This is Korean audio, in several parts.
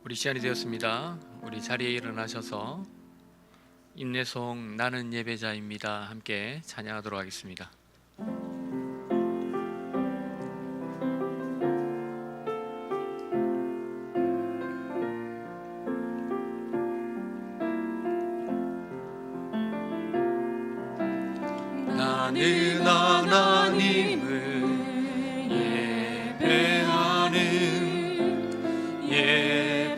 우리 시간이 되었습니다. 우리 자리에 일어나셔서 인내송 나는 예배자입니다 함께 찬양하도록 하겠습니다. 나는 하나님을 예배하는 예배자입니다.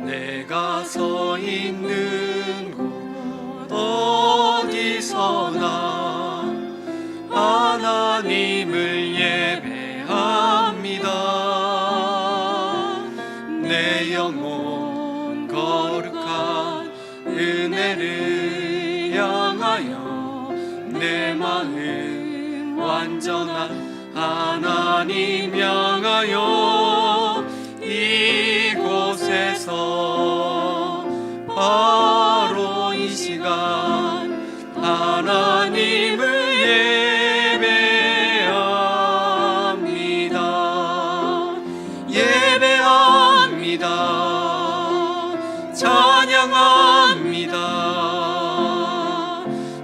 내가 서 있는 곳 어디서나 하나님을 예배합니다. 내 영혼 거룩한 은혜를 향하여 내 마음 완전한 하나님 향하여 이곳에서 바로 이 시간 하나님을 예배합니다. 찬양합니다.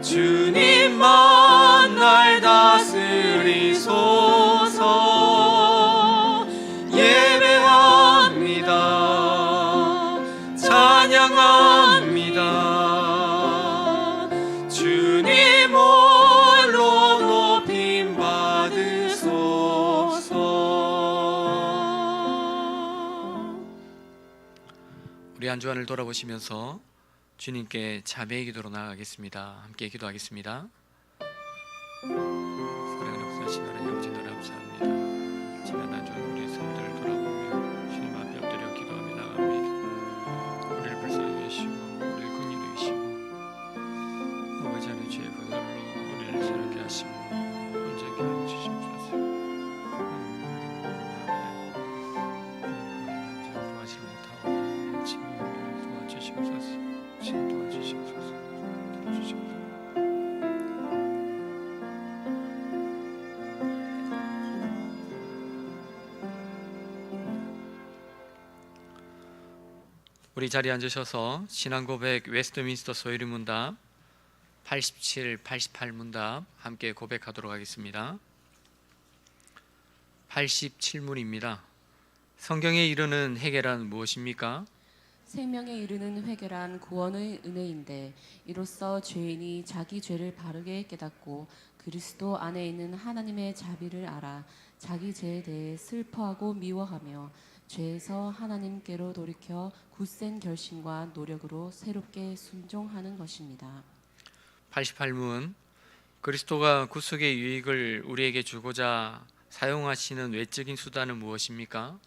주님만 날 다스리소서. 예배합니다. 찬양합니다. 주님 홀로 높임 받으소서. 우리 한 주간을 돌아보시면서 주님께 자매의 기도로 나아가겠습니다. 함께 기도하겠습니다. 사랑하는 역사하신 하나님 아버지 노래 감사합니다. 지난 한 주간 우리의 삶들을 돌아보며 주님 앞에 엎드려 기도하며 나갑니다. 우리를 불쌍히 여기시고 우리를 긍휼히 여기시고 아버지 하나님 주의 보혈로 우리를 새롭게 하시고 온전케 하여 주시옵소서. 구하지 못하고 지금 우리를 도와주시옵소서. 지금 도와주시옵소서. 도와주시옵소서. 우리 자리에 앉으셔서 신앙고백 웨스트민스터 소유리 문답 87, 88 문답 함께 고백하도록 하겠습니다. 87문입니다. 성경에 이르는 회개란 무엇입니까? 생명에 이르는 회개란 구원의 은혜인데 이로써 죄인이 자기 죄를 바르게 깨닫고 그리스도 안에 있는 하나님의 자비를 알아 자기 죄에 대해 슬퍼하고 미워하며 죄에서 하나님께로 돌이켜 굳센 결심과 노력으로 새롭게 순종하는 것입니다. 88문 그리스도가 구속의 유익을 우리에게 주고자 사용하시는 외적인 수단은 무엇입니까?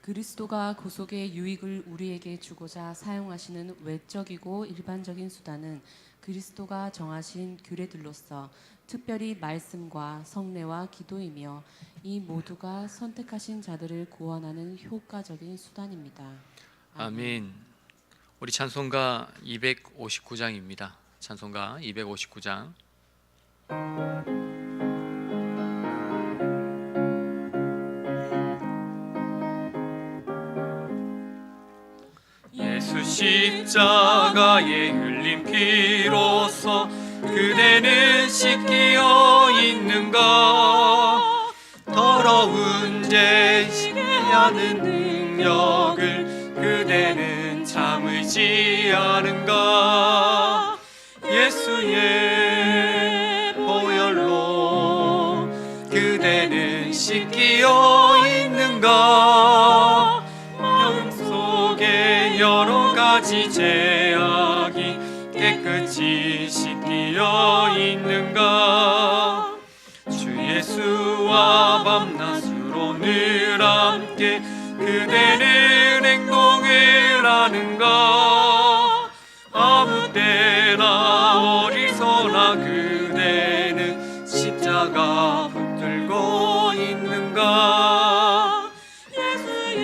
그리스도가 구속의 유익을 우리에게 주고자 사용하시는 외적이고 일반적인 수단은 그리스도가 정하신 규례들로서 특별히 말씀과 성례와 기도이며 이 모두가 선택하신 자들을 구원하는 효과적인 수단입니다. 아멘. 우리 찬송가 259장입니다. 찬송가 259장. 예수 십자가에 흘린 피로써 그대는 씻기어 있는가? 더러운 죄 시게하는 능력을 그대는 참으지 않은가? 예수의 보혈로 그대는 씻기어 있는가? 마음속에 여러 가지 죄악이 깨끗이 씻기어 있는가? 주 예수와 밤낮으로 늘 함께 그대는 행동을 하는가? 아무 때나 어디서나 그대는 십자가 붙들고 있는가? 예수의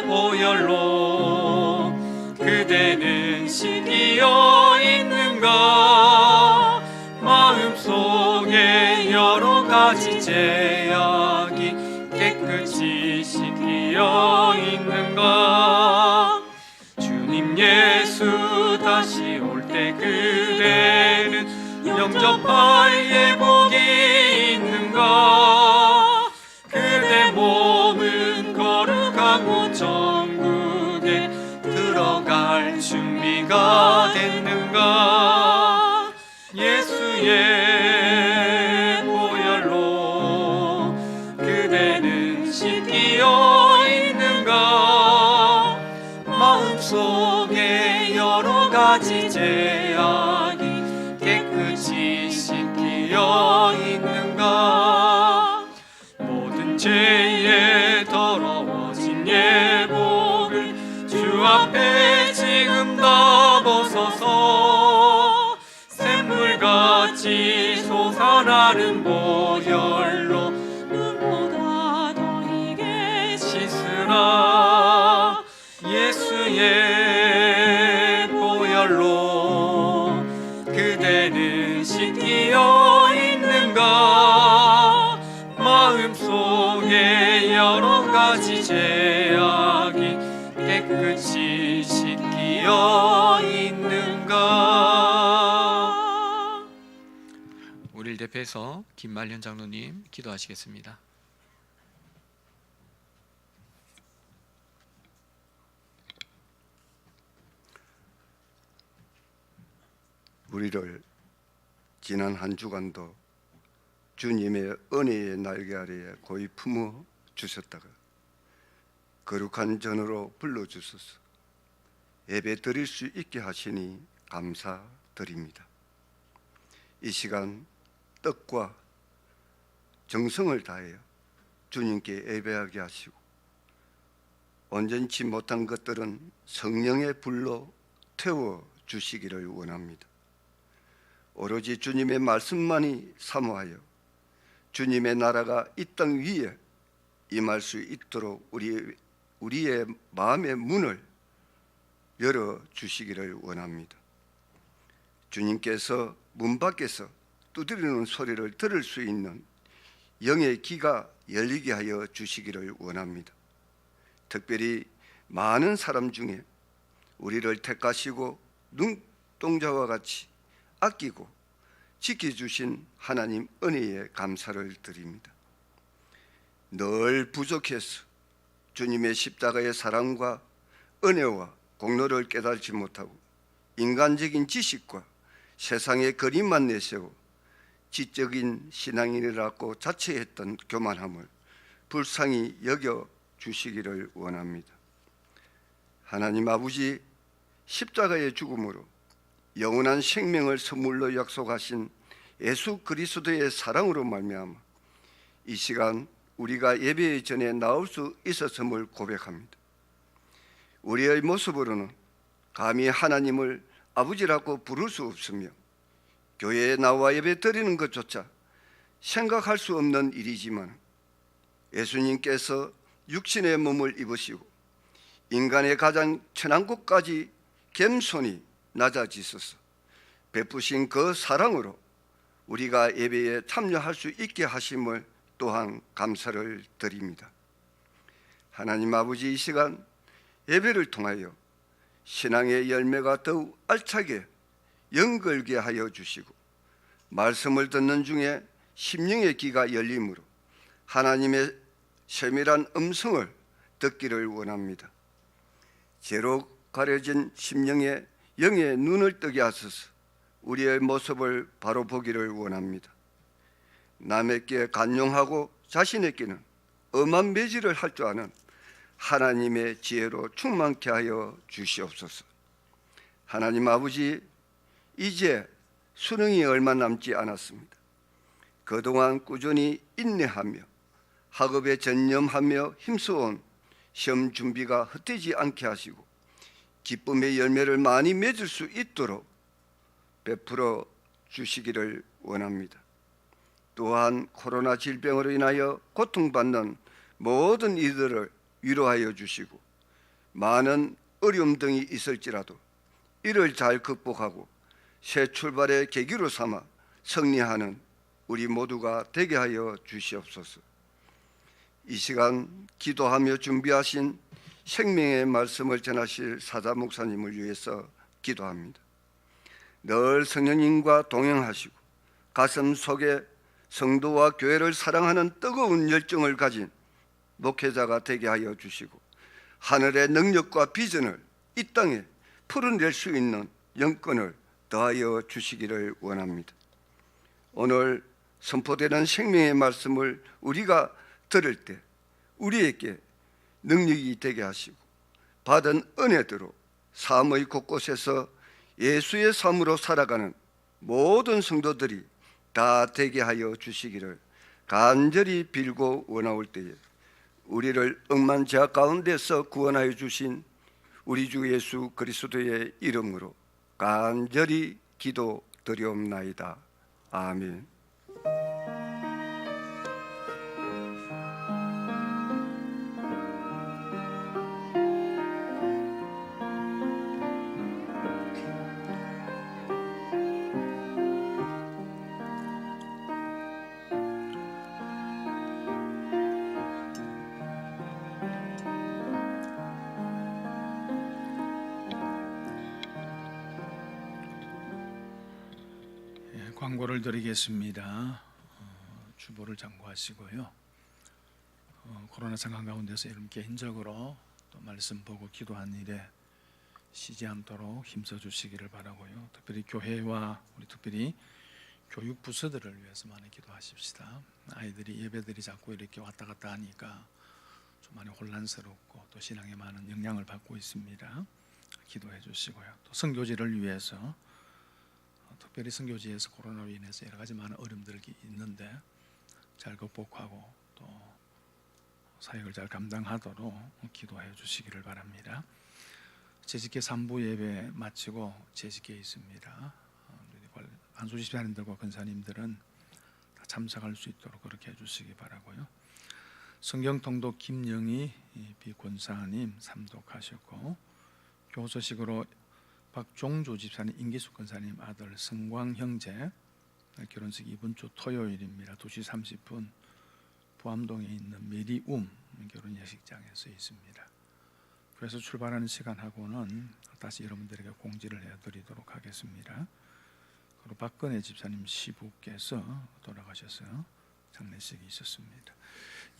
보혈로 그대는 씻기어 있는가? 마음속에 여러 가지 제약이 깨끗이 씻기어 있는가? 주님 예수 다시 올 때 그대는 영접할 예복이 있는가? 그대 몸은 거룩하고 천국에 들어갈 준비가 됐는가? 예수의 보혈로 그대는 씻기어 있는가? 마음속에 여러 가지 제약이 깨끗이 씻기어 있는가? 모든 죄에 더러워진 예복을 주 앞에 지금 다 벗어서 샘물같이 솟아나는 보혈로 눈보다 더 희게 씻으라. 예수의 보혈로 그대는 씻기어 있는가? 마음속에 여러 가지 제약이 깨끗이 씻기어 있는가? 우리를 대표해서 김말년 장로님 기도하시겠습니다. 우리를 지난 한 주간도 주님의 은혜의 날개 아래에 고이 품어 주셨다가 거룩한 전으로 불러주셔서 예배 드릴 수 있게 하시니 감사드립니다. 이 시간 뜻과 정성을 다하여 주님께 예배하게 하시고 온전치 못한 것들은 성령의 불로 태워 주시기를 원합니다. 오로지 주님의 말씀만이 사모하여 주님의 나라가 이 땅 위에 임할 수 있도록 우리의 마음의 문을 열어 주시기를 원합니다. 주님께서 문 밖에서 두드리는 소리를 들을 수 있는 영의 귀가 열리게 하여 주시기를 원합니다. 특별히 많은 사람 중에 우리를 택하시고 눈동자와 같이 아끼고 지켜주신 하나님 은혜에 감사를 드립니다. 늘 부족해서 주님의 십자가의 사랑과 은혜와 공로를 깨달지 못하고 인간적인 지식과 세상의 그림만 내세워 지적인 신앙인이라고 자처했던 교만함을 불쌍히 여겨 주시기를 원합니다. 하나님 아버지, 십자가의 죽음으로 영원한 생명을 선물로 약속하신 예수 그리스도의 사랑으로 말미암아 이 시간 우리가 예배 전에 나올 수 있었음을 고백합니다. 우리의 모습으로는 감히 하나님을 아버지라고 부를 수 없으며 교회에 나와 예배 드리는 것조차 생각할 수 없는 일이지만 예수님께서 육신의 몸을 입으시고 인간의 가장 천한 곳까지 겸손히 낮아지셔서 베푸신 그 사랑으로 우리가 예배에 참여할 수 있게 하심을 또한 감사를 드립니다. 하나님 아버지, 이 시간 예배를 통하여 신앙의 열매가 더욱 알차게 연결게 하여 주시고 말씀을 듣는 중에 심령의 귀가 열림으로 하나님의 세밀한 음성을 듣기를 원합니다. 죄로 가려진 심령에 영의 눈을 뜨게 하소서. 우리의 모습을 바로 보기를 원합니다. 남에게 간용하고 자신에게는 엄한 매질을 할 줄 아는 하나님의 지혜로 충만케 하여 주시옵소서. 하나님 아버지, 이제 수능이 얼마 남지 않았습니다. 그동안 꾸준히 인내하며 학업에 전념하며 힘써온 시험 준비가 헛되지 않게 하시고 기쁨의 열매를 많이 맺을 수 있도록 베풀어 주시기를 원합니다. 또한 코로나 질병으로 인하여 고통받는 모든 이들을 위로하여 주시고 많은 어려움 등이 있을지라도 이를 잘 극복하고 새 출발의 계기로 삼아 승리하는 우리 모두가 되게 하여 주시옵소서. 이 시간 기도하며 준비하신 생명의 말씀을 전하실 사자 목사님을 위해서 기도합니다. 늘 성령님과 동행하시고 가슴 속에 성도와 교회를 사랑하는 뜨거운 열정을 가진 목회자가 되게 하여 주시고 하늘의 능력과 비전을 이 땅에 풀어낼 수 있는 영권을 더하여 주시기를 원합니다. 오늘 선포되는 생명의 말씀을 우리가 들을 때 우리에게 능력이 되게 하시고 받은 은혜대로 삶의 곳곳에서 예수의 삶으로 살아가는 모든 성도들이 다 되게 하여 주시기를 간절히 빌고 원하올 때에 우리를 억만 죄악 가운데서 구원하여 주신 우리 주 예수 그리스도의 이름으로 간절히 기도드리옵나이다. 아멘. 광고를 드리겠습니다. 주보를 참고하시고요. 코로나 상황 가운데서 여러분 개인적으로 또 말씀 보고 기도한 일에 쉬지 않도록 힘써 주시기를 바라고요. 특별히 교회와 우리 특별히 교육 부서들을 위해서 많이 기도하십시다. 아이들이 예배들이 자꾸 이렇게 왔다 갔다 하니까 좀 많이 혼란스럽고 또 신앙에 많은 영향을 받고 있습니다. 기도해 주시고요. 또 선교지를 위해서 특별히 선교지에서 코로나로 인해서 여러 가지 많은 어려움들이 있는데 잘 극복하고 또 사역을 잘 감당하도록 기도해 주시기를 바랍니다. 재직회 3부 예배 마치고 재직회 있습니다. 안수지 집사님들과 권사님들은 다 참석할 수 있도록 그렇게 해주시기 바라고요. 성경통독 김영희 비권사님 삼독하셨고 교소식으로 박종조 집사님, 임기숙 권사님 아들 성광 형제 결혼식 이번 주 토요일입니다. 2시 30분 부암동에 있는 메리움 결혼 예식장에서 있습니다. 그래서 출발하는 시간하고는 다시 여러분들에게 공지를 해드리도록 하겠습니다. 그리고 박근혜 집사님 시부께서 돌아가셔서 장례식이 있었습니다.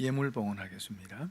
예물 봉헌하겠습니다.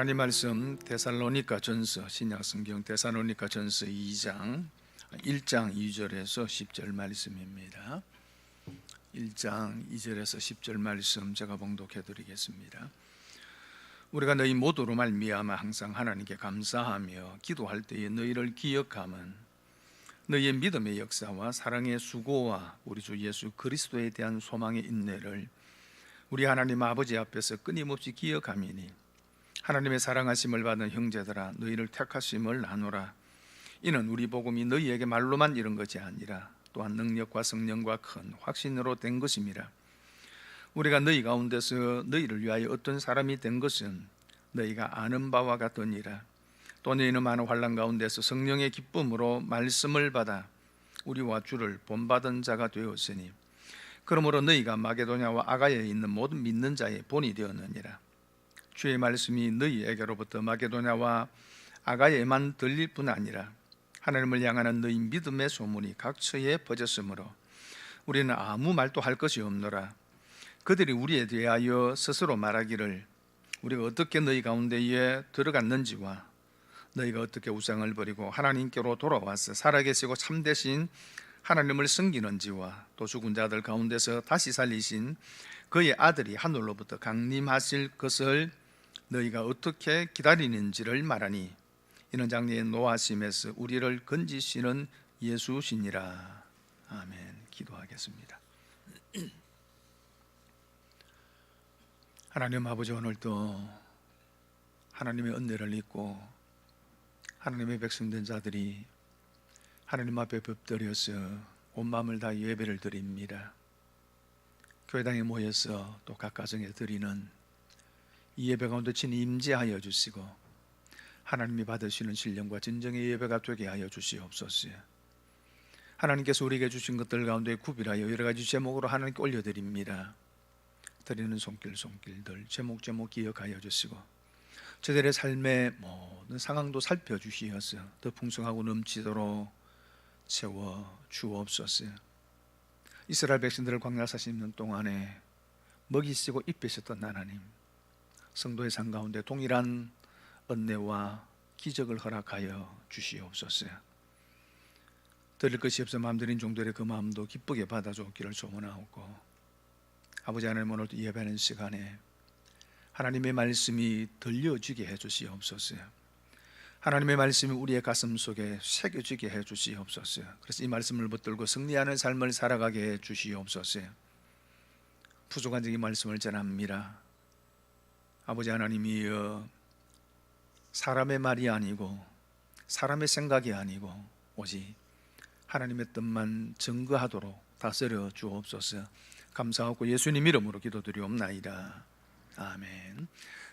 하나님 말씀 데살로니가전서 신약성경 데살로니가전서 2장 1장 2절에서 10절 말씀입니다. 1장 2절에서 10절 말씀 제가 봉독해 드리겠습니다. 우리가 너희 모두로 말미암아 항상 하나님께 감사하며 기도할 때에 너희를 기억함은 너희의 믿음의 역사와 사랑의 수고와 우리 주 예수 그리스도에 대한 소망의 인내를 우리 하나님 아버지 앞에서 끊임없이 기억함이니 하나님의 사랑하심을 받은 형제들아 너희를 택하심을 나누라. 이는 우리 복음이 너희에게 말로만 이른 것이 아니라 또한 능력과 성령과 큰 확신으로 된 것임이라. 우리가 너희 가운데서 너희를 위하여 어떤 사람이 된 것은 너희가 아는 바와 같으니라. 또 너희는 많은 환난 가운데서 성령의 기쁨으로 말씀을 받아 우리와 주를 본받은 자가 되었으니 그러므로 너희가 마게도냐와 아가야에 있는 모든 믿는 자의 본이 되었느니라. 주의 말씀이 너희에게로부터 마게도냐와 아가야에만 들릴 뿐 아니라 하나님을 향하는 너희 믿음의 소문이 각처에 퍼졌으므로 우리는 아무 말도 할 것이 없노라. 그들이 우리에 대하여 스스로 말하기를 우리가 어떻게 너희 가운데에 들어갔는지와 너희가 어떻게 우상을 버리고 하나님께로 돌아와서 살아계시고 참되신 하나님을 섬기는지와 또 죽은 자들 가운데서 다시 살리신 그의 아들이 하늘로부터 강림하실 것을 너희가 어떻게 기다리는지를 말하니 이는 장래의 노하심에서 우리를 건지시는 예수시니라. 아멘. 기도하겠습니다. 하나님 아버지, 오늘도 하나님의 은혜를 입고 하나님의 백성된 자들이 하나님 앞에 엎드려서 온 마음을 다해 예배를 드립니다. 교회당에 모여서 또 각 가정에 드리는 이 예배 가운데 친히 임재하여 주시고 하나님이 받으시는 신령과 진정의 예배가 되게 하여 주시옵소서. 하나님께서 우리에게 주신 것들 가운데 구별하여 여러 가지 제목으로 하나님께 올려드립니다. 드리는 손길들 제목 기억하여 주시고 저들의 삶의 모든 상황도 살펴주시어서 더 풍성하고 넘치도록 채워 주옵소서. 이스라엘 백성들을 광야 40년 동안에 먹이시고 입히셨던 하나님, 성도의 삶 가운데 동일한 은혜와 기적을 허락하여 주시옵소서. 드릴 것이 없어 마음드린 종들의 그 마음도 기쁘게 받아주기를 소원하옵고, 아버지 하나님, 오늘도 예배하는 시간에 하나님의 말씀이 들려지게 해주시옵소서. 하나님의 말씀이 우리의 가슴 속에 새겨지게 해주시옵소서. 그래서 이 말씀을 붙들고 승리하는 삶을 살아가게 해주시옵소서. 부족한 적이 말씀을 전합니다. 아버지 하나님이여, 사람의 말이 아니고 사람의 생각이 아니고 오직 하나님의 뜻만 증거하도록 다스려 주옵소서. 감사하고 예수님 이름으로 기도드리옵나이다. 아멘.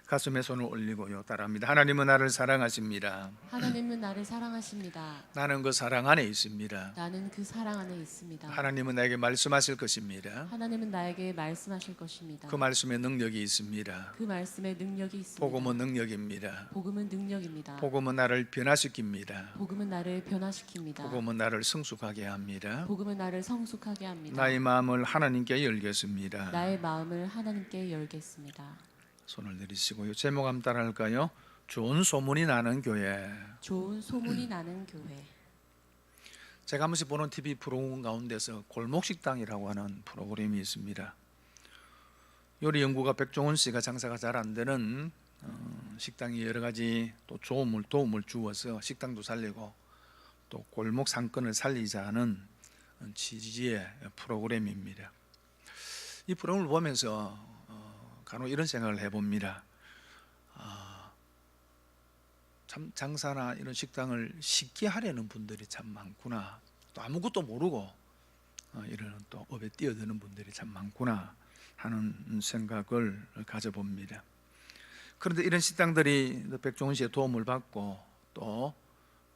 가슴에 손을 올리고요 따라합니다. 하나님은 나를 사랑하십니다. 하나님은 나를 사랑하십니다. 나는 그 사랑 안에 있습니다. 나는 그 사랑 안에 있습니다. 하나님은 나에게 말씀하실 것입니다. 하나님은 나에게 말씀하실 것입니다. 그 말씀에 능력이 있습니다. 그 말씀에 능력이 있습니다. 복음은 능력입니다. 복음은 능력입니다. 복음은 나를 변화시킵니다. 복음은 나를 변화시킵니다. 복음은 나를 성숙하게 합니다. 복음은 나를 성숙하게 합니다. 나의 마음을 하나님께 열겠습니다. 나의 마음을 하나님께 열겠습니다. 손을 내리시고요. 제목 한번 따라할까요? 좋은 소문이 나는 교회. 좋은 소문이 나는 교회. 제가 한 번씩 보는 TV 프로그램 가운데서 골목식당이라고 하는 프로그램이 있습니다. 요리 연구가 백종원 씨가 장사가 잘 안 되는 식당이 여러 가지 또 도움을 주어서 식당도 살리고 또 골목 상권을 살리자는 취지의 프로그램입니다. 이 프로그램을 보면서 간혹 이런 생각을 해봅니다. 참 장사나 이런 식당을 쉽게 하려는 분들이 참 많구나. 또 아무것도 모르고 이런 또 업에 뛰어드는 분들이 참 많구나 하는 생각을 가져봅니다. 그런데 이런 식당들이 백종원 씨의 도움을 받고 또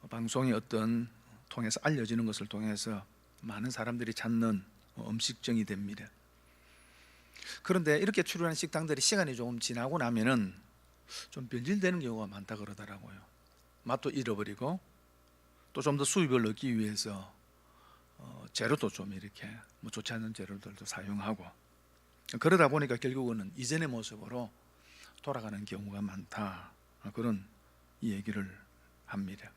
방송의 어떤 통해서 알려지는 것을 통해서 많은 사람들이 찾는 음식점이 됩니다. 그런데 이렇게 출연한 식당들이 시간이 조금 지나고 나면은 좀 변질되는 경우가 많다 그러더라고요. 맛도 잃어버리고 또 좀 더 수입을 얻기 위해서 재료도 좀 이렇게 좋지 않은 재료들도 사용하고 그러다 보니까 결국은 이전의 모습으로 돌아가는 경우가 많다, 그런 얘기를 합니다.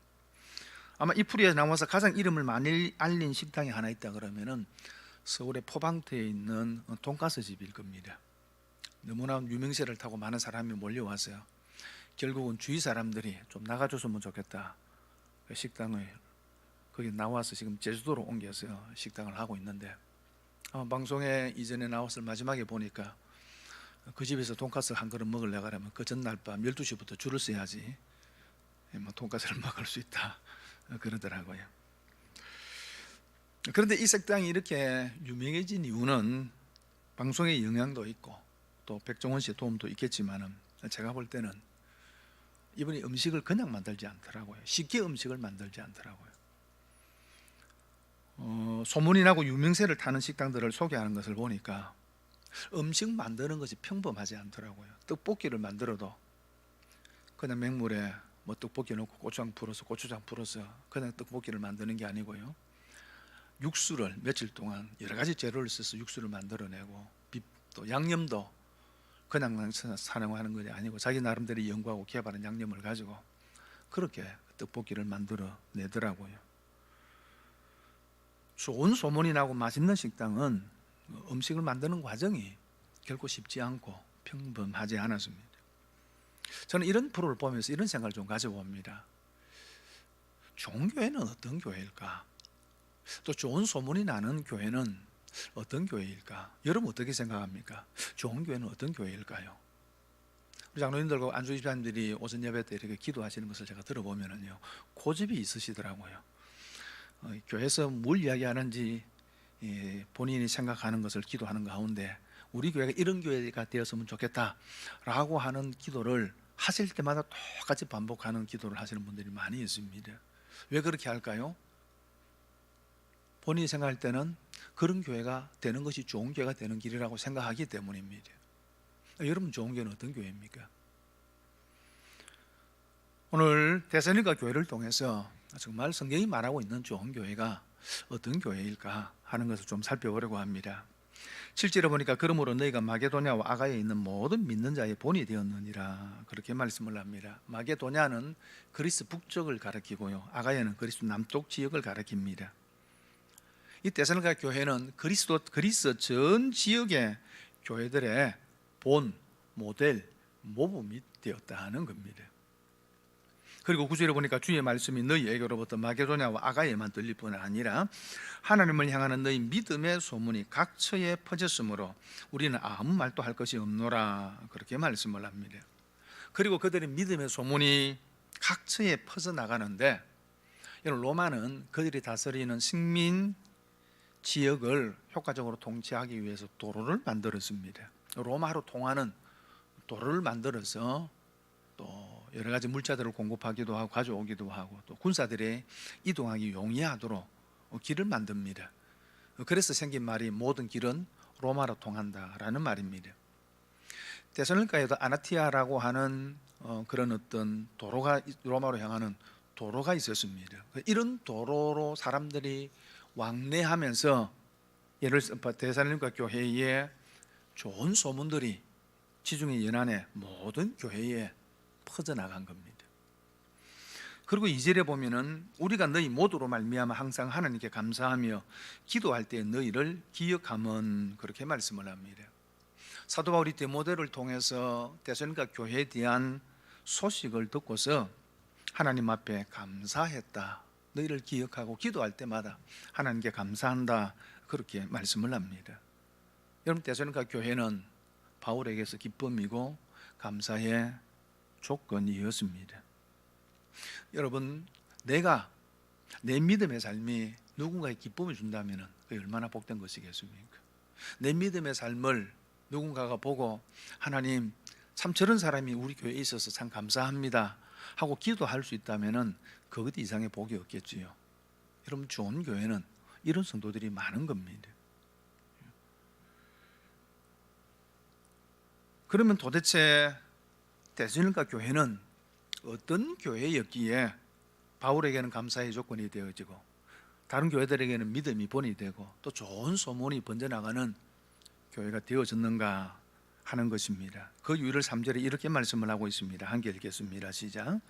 아마 이 풀이에 나와서 가장 이름을 많이 알린 식당이 하나 있다 그러면은 서울의 포방터에 있는 돈가스 집일 겁니다. 너무나 유명세를 타고 많은 사람이 몰려와서요, 결국은 주위 사람들이 좀 나가줬으면 좋겠다, 식당을 거기 나와서 지금 제주도로 옮겨서 식당을 하고 있는데, 방송에 이전에 나왔을 마지막에 보니까 그 집에서 돈가스 한 그릇 먹으려고 하면 그 전날 밤 12시부터 줄을 서야지 돈가스를 먹을 수 있다 그러더라고요. 그런데 이 식당이 이렇게 유명해진 이유는 방송의 영향도 있고 또 백종원 씨의 도움도 있겠지만은, 제가 볼 때는 이분이 음식을 그냥 만들지 않더라고요. 쉽게 음식을 만들지 않더라고요. 소문이 나고 유명세를 타는 식당들을 소개하는 것을 보니까 음식 만드는 것이 평범하지 않더라고요. 떡볶이를 만들어도 그냥 맹물에 뭐 떡볶이 넣고 고추장 풀어서 그냥 떡볶이를 만드는 게 아니고요. 육수를 며칠 동안 여러 가지 재료를 써서 육수를 만들어내고 또 양념도 그냥 사용하는 것이 아니고 자기 나름대로 연구하고 개발한 양념을 가지고 그렇게 떡볶이를 만들어 내더라고요. 좋은 소문이 나고 맛있는 식당은 음식을 만드는 과정이 결코 쉽지 않고 평범하지 않았습니다. 저는 이런 프로를 보면서 이런 생각을 좀 가져봅니다. 좋은 교회는 어떤 교회일까? 또 좋은 소문이 나는 교회는 어떤 교회일까? 여러분 어떻게 생각합니까? 좋은 교회는 어떤 교회일까요? 우리 장로님들과 안수 집사님들이 오전 예배 때 이렇게 기도하시는 것을 제가 들어보면요, 고집이 있으시더라고요. 교회에서 뭘 이야기하는지 본인이 생각하는 것을 기도하는 가운데 우리 교회가 이런 교회가 되었으면 좋겠다라고 하는 기도를 하실 때마다 똑같이 반복하는 기도를 하시는 분들이 많이 있습니다. 왜 그렇게 할까요? 본인이 생각할 때는 그런 교회가 되는 것이 좋은 교회가 되는 길이라고 생각하기 때문입니다. 여러분 좋은 교회는 어떤 교회입니까? 오늘 데살로니가 교회를 통해서 정말 성경이 말하고 있는 좋은 교회가 어떤 교회일까 하는 것을 좀 살펴보려고 합니다. 7절에 보니까 그러므로 너희가 마게도냐와 아가야에 있는 모든 믿는 자의 본이 되었느니라 그렇게 말씀을 합니다. 마게도냐는 그리스 북쪽을 가리키고요, 아가야는 그리스 남쪽 지역을 가리킵니다. 이 데살로니가 교회는 그리스 전 지역의 교회들의 본, 모델, 모범이 되었다 하는 겁니다. 그리고 9절에 보니까 주의 말씀이 너희에게로부터 마게도냐와 아가야에만 들릴 뿐 아니라 하나님을 향하는 너희 믿음의 소문이 각처에 퍼졌으므로 우리는 아무 말도 할 것이 없노라 그렇게 말씀을 합니다. 그리고 그들의 믿음의 소문이 각처에 퍼져나가는데, 로마는 그들이 다스리는 식민 지역을 효과적으로 통치하기 위해서 도로를 만들었습니다. 로마로 통하는 도로를 만들어서 또 여러 가지 물자들을 공급하기도 하고 가져오기도 하고 또 군사들이 이동하기 용이하도록 길을 만듭니다. 그래서 생긴 말이 모든 길은 로마로 통한다라는 말입니다. 데살로니가에도 아나티아라고 하는 그런 어떤 도로가, 로마로 향하는 도로가 있었습니다. 이런 도로로 사람들이 왕래하면서 예를 들어 데살로니가 교회에 좋은 소문들이 지중해 연안의 모든 교회에 퍼져나간 겁니다. 그리고 2절에 보면은 우리가 너희 모두로 말미암아 항상 하나님께 감사하며 기도할 때 너희를 기억함은 그렇게 말씀을 합니다. 사도 바울이 디모데를 통해서 데살로니가 교회에 대한 소식을 듣고서 하나님 앞에 감사했다, 너희를 기억하고 기도할 때마다 하나님께 감사한다 그렇게 말씀을 합니다. 여러분 데살로니가 교회는 바울에게서 기쁨이고 감사의 조건이었습니다. 여러분, 내 믿음의 삶이 누군가의 기쁨을 준다면 그게 얼마나 복된 것이겠습니까? 내 믿음의 삶을 누군가가 보고 하나님 참 저런 사람이 우리 교회에 있어서 참 감사합니다 하고 기도할 수 있다면 그것 이상의 복이 없겠지요. 여러분 좋은 교회는 이런 성도들이 많은 겁니다. 그러면 도대체 데살로니가 교회는 어떤 교회였기에 바울에게는 감사의 조건이 되어지고 다른 교회들에게는 믿음이 본이 되고 또 좋은 소문이 번져나가는 교회가 되어졌는가 하는 것입니다. 그 이유를 3절에 이렇게 말씀을 하고 있습니다. 함께 읽겠습니다. 시작.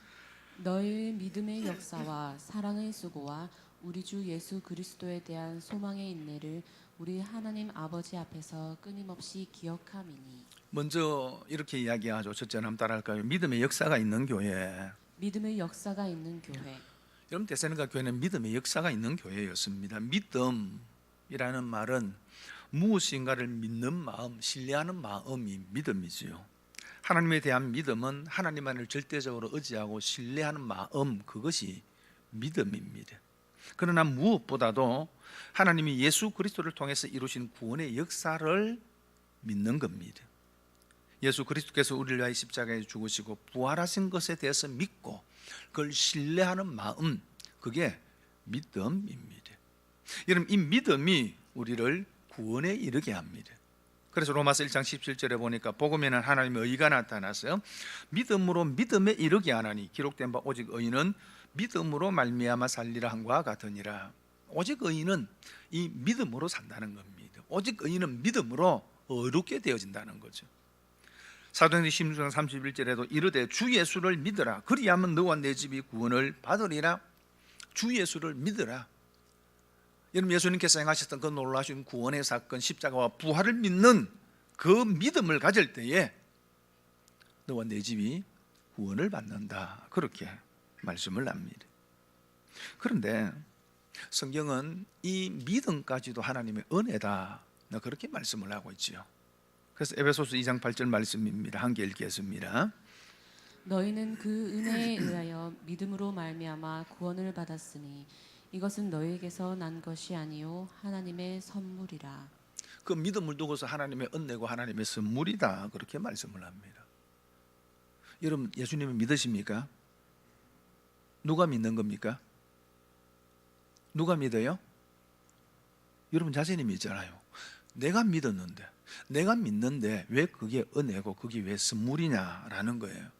너희의 믿음의 역사와 사랑의 수고와 우리 주 예수 그리스도에 대한 소망의 인내를 우리 하나님 아버지 앞에서 끊임없이 기억함이니. 먼저 이렇게 이야기하죠. 첫째는 한번 따라할까요? 믿음의 역사가 있는 교회. 믿음의 역사가 있는 교회. 여러분 데살로니가 교회는 믿음의 역사가 있는 교회였습니다. 믿음이라는 말은 무엇인가를 믿는 마음, 신뢰하는 마음이 믿음이지요. 하나님에 대한 믿음은 하나님만을 절대적으로 의지하고 신뢰하는 마음, 그것이 믿음입니다. 그러나 무엇보다도 하나님이 예수 그리스도를 통해서 이루신 구원의 역사를 믿는 겁니다. 예수 그리스도께서 우리를 위하여 십자가에 죽으시고 부활하신 것에 대해서 믿고 그걸 신뢰하는 마음, 그게 믿음입니다. 여러분, 이 믿음이 우리를 구원에 이르게 합니다. 그래서 로마서 1장 17절에 보니까 복음에는 하나님의 의가 나타나서 믿음으로 믿음에 이르게 하나니 기록된 바 오직 의인은 믿음으로 말미암아 살리라 함과 같으니라. 오직 의인은 이 믿음으로 산다는 겁니다. 오직 의인은 믿음으로 의롭게 되어진다는 거죠. 사도행전 16장 31절에도 이르되 주 예수를 믿으라 그리하면 너와 내 집이 구원을 받으리라. 주 예수를 믿으라. 여러분, 예수님께서 행하셨던 그 놀라신 구원의 사건, 십자가와 부활을 믿는 그 믿음을 가질 때에 너와 내 집이 구원을 받는다, 그렇게 말씀을 합니다. 그런데 성경은 이 믿음까지도 하나님의 은혜다, 그렇게 말씀을 하고 있지요. 그래서 에베소서 2장 8절 말씀입니다. 함께 읽겠습니다. 너희는 그 은혜에 의하여 믿음으로 말미암아 구원을 받았으니 이것은 너희에게서 난 것이 아니요 하나님의 선물이라. 그 믿음을 두고서 하나님의 은혜고 하나님의 선물이다, 그렇게 말씀을 합니다. 여러분, 예수님을 믿으십니까? 누가 믿는 겁니까? 누가 믿어요? 여러분 자신이 믿잖아요. 내가 믿는데 왜 그게 은혜고 그게 왜 선물이냐라는 거예요.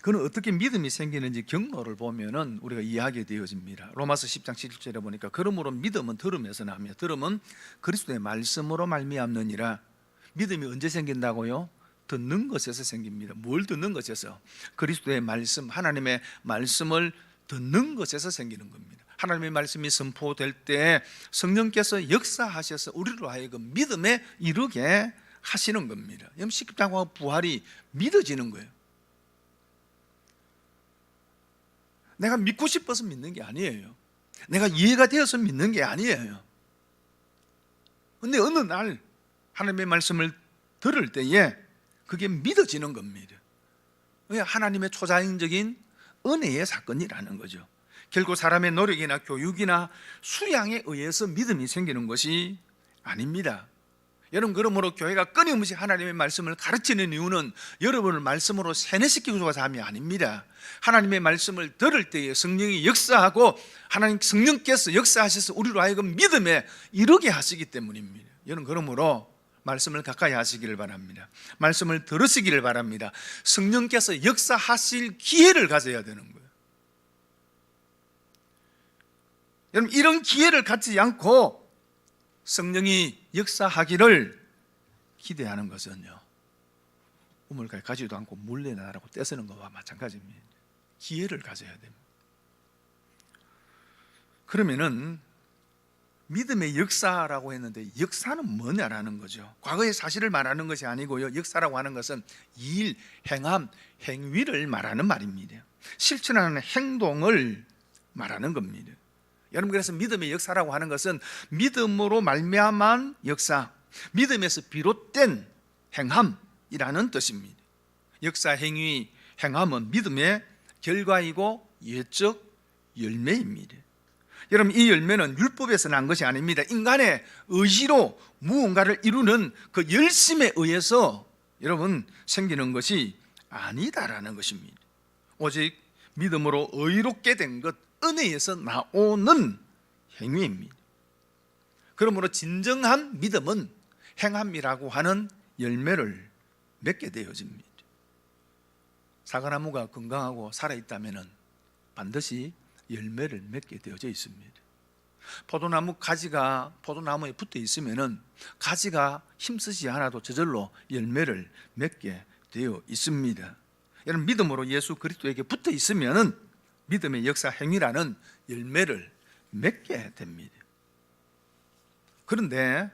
그는 어떻게 믿음이 생기는지 경로를 보면은 우리가 이해하게 되어집니다. 로마서 10장 17절에 보니까 그러므로 믿음은 들음에서 나며 들음은 그리스도의 말씀으로 말미암느니라. 믿음이 언제 생긴다고요? 듣는 것에서 생깁니다. 뭘 듣는 것에서? 그리스도의 말씀, 하나님의 말씀을 듣는 것에서 생기는 겁니다. 하나님의 말씀이 선포될 때 성령께서 역사하셔서 우리로 하여금 믿음에 이르게 하시는 겁니다. 십자가와 부활이 믿어지는 거예요. 내가 믿고 싶어서 믿는 게 아니에요. 내가 이해가 되어서 믿는 게 아니에요. 그런데 어느 날 하나님의 말씀을 들을 때에 그게 믿어지는 겁니다. 하나님의 초자연적인 은혜의 사건이라는 거죠. 결국 사람의 노력이나 교육이나 수양에 의해서 믿음이 생기는 것이 아닙니다. 여러분, 그러므로 교회가 끊임없이 하나님의 말씀을 가르치는 이유는 여러분을 말씀으로 세뇌시키고자 함이 아닙니다. 하나님의 말씀을 들을 때에 성령이 역사하고 하나님 성령께서 역사하셔서 우리로 하여금 믿음에 이르게 하시기 때문입니다. 여러분, 그러므로 말씀을 가까이 하시기를 바랍니다. 말씀을 들으시기를 바랍니다. 성령께서 역사하실 기회를 가져야 되는 거예요. 여러분, 이런 기회를 갖지 않고 성령이 역사하기를 기대하는 것은요, 우물가에 가지도 않고 몰래 나라고 떼쓰는 것과 마찬가지입니다. 기회를 가져야 됩니다. 그러면은 믿음의 역사라고 했는데 역사는 뭐냐라는 거죠. 과거의 사실을 말하는 것이 아니고요, 역사라고 하는 것은 일, 행함, 행위를 말하는 말입니다. 실천하는 행동을 말하는 겁니다. 여러분, 그래서 믿음의 역사라고 하는 것은 믿음으로 말미암은 역사, 믿음에서 비롯된 행함이라는 뜻입니다. 역사, 행위, 행함은 믿음의 결과이고 예적 열매입니다. 여러분, 이 열매는 율법에서 난 것이 아닙니다. 인간의 의지로 무언가를 이루는 그 열심에 의해서 여러분 생기는 것이 아니다라는 것입니다. 오직 믿음으로 의롭게 된 것, 은혜에서 나오는 행위입니다. 그러므로 진정한 믿음은 행함이라고 하는 열매를 맺게 되어집니다. 사과나무가 건강하고 살아있다면 반드시 열매를 맺게 되어져 있습니다. 포도나무 가지가 포도나무에 붙어 있으면 가지가 힘쓰지 않아도 저절로 열매를 맺게 되어 있습니다. 여러분, 믿음으로 예수 그리스도에게 붙어 있으면 믿음의 역사 행위라는 열매를 맺게 됩니다. 그런데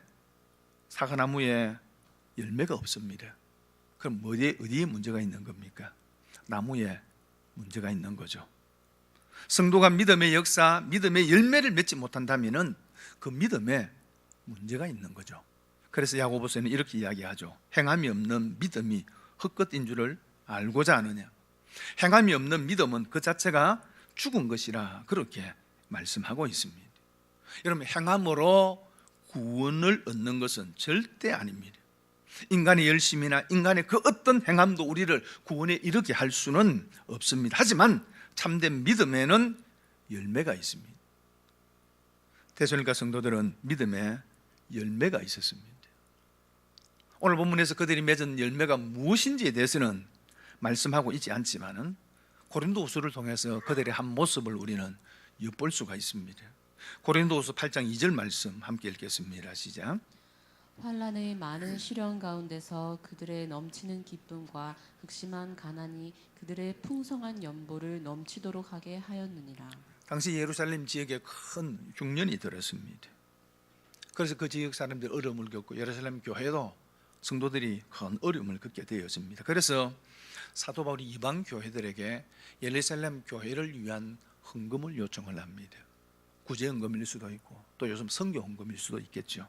사과나무에 열매가 없습니다. 그럼 어디에 문제가 있는 겁니까? 나무에 문제가 있는 거죠. 성도가 믿음의 역사, 믿음의 열매를 맺지 못한다면 그 믿음에 문제가 있는 거죠. 그래서 야고보서는 이렇게 이야기하죠. 행함이 없는 믿음이 헛것인 줄을 알고자 하느냐. 행함이 없는 믿음은 그 자체가 죽은 것이라 그렇게 말씀하고 있습니다. 여러분, 행함으로 구원을 얻는 것은 절대 아닙니다. 인간의 열심이나 인간의 그 어떤 행함도 우리를 구원에 이르게 할 수는 없습니다. 하지만 참된 믿음에는 열매가 있습니다. 데살로니가 성도들은 믿음의 열매가 있었습니다. 오늘 본문에서 그들이 맺은 열매가 무엇인지에 대해서는 말씀하고 있지 않지만은 고린도후서를 통해서 그들의 한 모습을 우리는 엿볼 수가 있습니다. 고린도후서 8장 2절 말씀 함께 읽겠습니다. 시작. 환난의 많은 시련 가운데서 그들의 넘치는 기쁨과 극심한 가난이 그들의 풍성한 연보를 넘치도록 하게 하였느니라. 당시 예루살렘 지역에 큰 흉년이 들었습니다. 그래서 그 지역 사람들이 어려움을 겪고 예루살렘 교회도 성도들이 큰 어려움을 겪게 되었습니다. 그래서 사도 바울이 이방 교회들에게 예루살렘 교회를 위한 헌금을 요청을 합니다. 구제 헌금일 수도 있고 또 요즘 선교 헌금일 수도 있겠죠.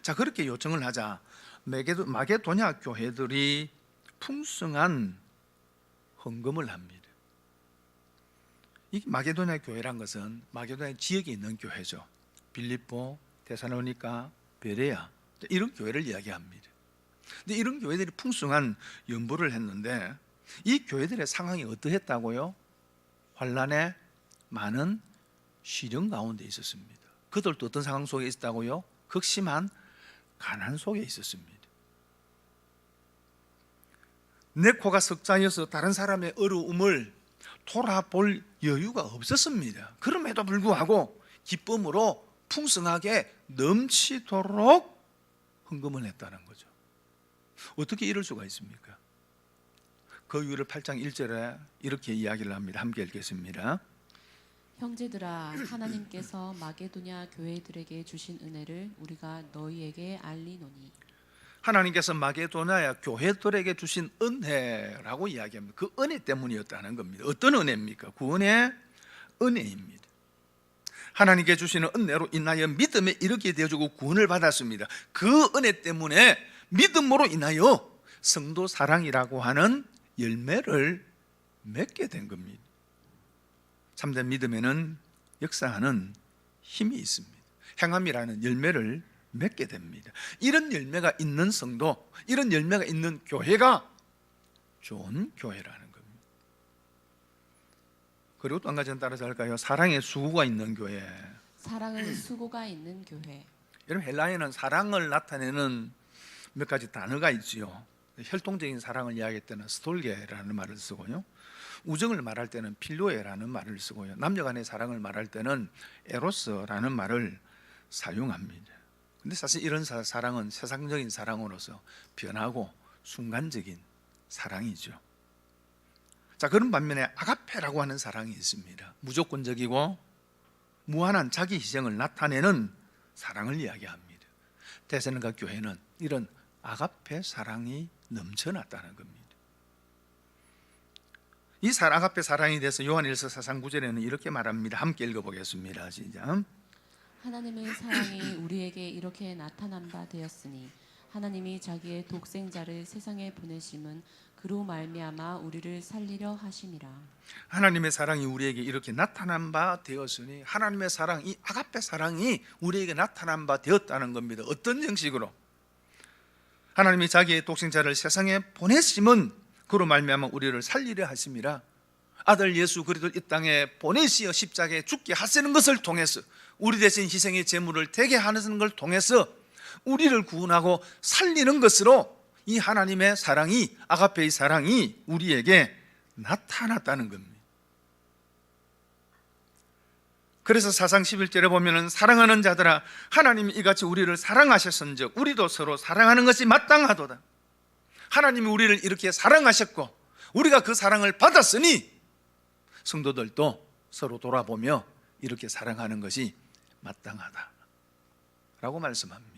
자, 그렇게 요청을 하자 마게도냐 교회들이 풍성한 헌금을 합니다. 이 마게도냐 교회란 것은 마게도냐 지역에 있는 교회죠. 빌립보, 데살로니가, 베레아 이런 교회를 이야기합니다. 근데 이런 교회들이 풍성한 연보를 했는데 이 교회들의 상황이 어떠했다고요? 환난에 많은 시련 가운데 있었습니다. 그들도 어떤 상황 속에 있었다고요? 극심한 가난 속에 있었습니다. 내 코가 석자여서 다른 사람의 어려움을 돌아볼 여유가 없었습니다. 그럼에도 불구하고 기쁨으로 풍성하게 넘치도록 헌금을 했다는 거죠. 어떻게 이럴 수가 있습니까? 그 이유를 8장 1절에 이렇게 이야기를 합니다. 함께 읽겠습니다. 형제들아, 하나님께서 마게도냐 교회들에게 주신 은혜를 우리가 너희에게 알리노니. 하나님께서 마게도냐 교회들에게 주신 은혜라고 이야기합니다. 그 은혜 때문이었다는 겁니다. 어떤 은혜입니까? 구원의 은혜입니다. 하나님께 주시는 은혜로 인하여 믿음에 이르게 되어주고 구원을 받았습니다. 그 은혜 때문에 믿음으로 인하여 성도 사랑이라고 하는 열매를 맺게 된 겁니다. 참된 믿음에는 역사하는 힘이 있습니다. 행함이라는 열매를 맺게 됩니다. 이런 열매가 있는 성도, 이런 열매가 있는 교회가 좋은 교회라는 겁니다. 그리고 또 한 가지는 따라서 할까요? 사랑의 수고가 있는 교회. 사랑은 수고가 있는 교회. 여러분, 헬라어에는 사랑을 나타내는 몇 가지 단어가 있지요. 혈통적인 사랑을 이야기할 때는 스톨게라는 말을 쓰고요, 우정을 말할 때는 필로에라는 말을 쓰고요, 남녀 간의 사랑을 말할 때는 에로스라는 말을 사용합니다. 근데 사실 이런 사랑은 세상적인 사랑으로서 변하고 순간적인 사랑이죠. 자, 그런 반면에 아가페라고 하는 사랑이 있습니다. 무조건적이고 무한한 자기 희생을 나타내는 사랑을 이야기합니다. 데살로니가 교회는 이런 아가페 사랑이 넘쳐났다는 겁니다. 이 아가페 사랑에 대해서 요한일서 4장 9절에는 이렇게 말합니다. 함께 읽어보겠습니다. 시작. 하나님의 사랑이 우리에게 이렇게 나타난 바 되었으니 하나님이 자기의 독생자를 세상에 보내심은 그로 말미암아 우리를 살리려 하심이라. 하나님의 사랑이 우리에게 이렇게 나타난 바 되었으니 하나님의 사랑, 이 아가페 사랑이 우리에게 나타난 바 되었다는 겁니다. 어떤 형식으로? 하나님이 자기의 독생자를 세상에 보내심은 그로 말미암아 우리를 살리려 하심이라. 아들 예수 그리스도를 이 땅에 보내시어 십자가에 죽게 하시는 것을 통해서, 우리 대신 희생의 제물을 되게 하는 것을 통해서 우리를 구원하고 살리는 것으로 이 하나님의 사랑이, 아가페의 사랑이 우리에게 나타났다는 겁니다. 그래서 4장 11절에 보면은 사랑하는 자들아, 하나님이 이같이 우리를 사랑하셨은즉 우리도 서로 사랑하는 것이 마땅하도다. 하나님이 우리를 이렇게 사랑하셨고 우리가 그 사랑을 받았으니 성도들도 서로 돌아보며 이렇게 사랑하는 것이 마땅하다 라고 말씀합니다.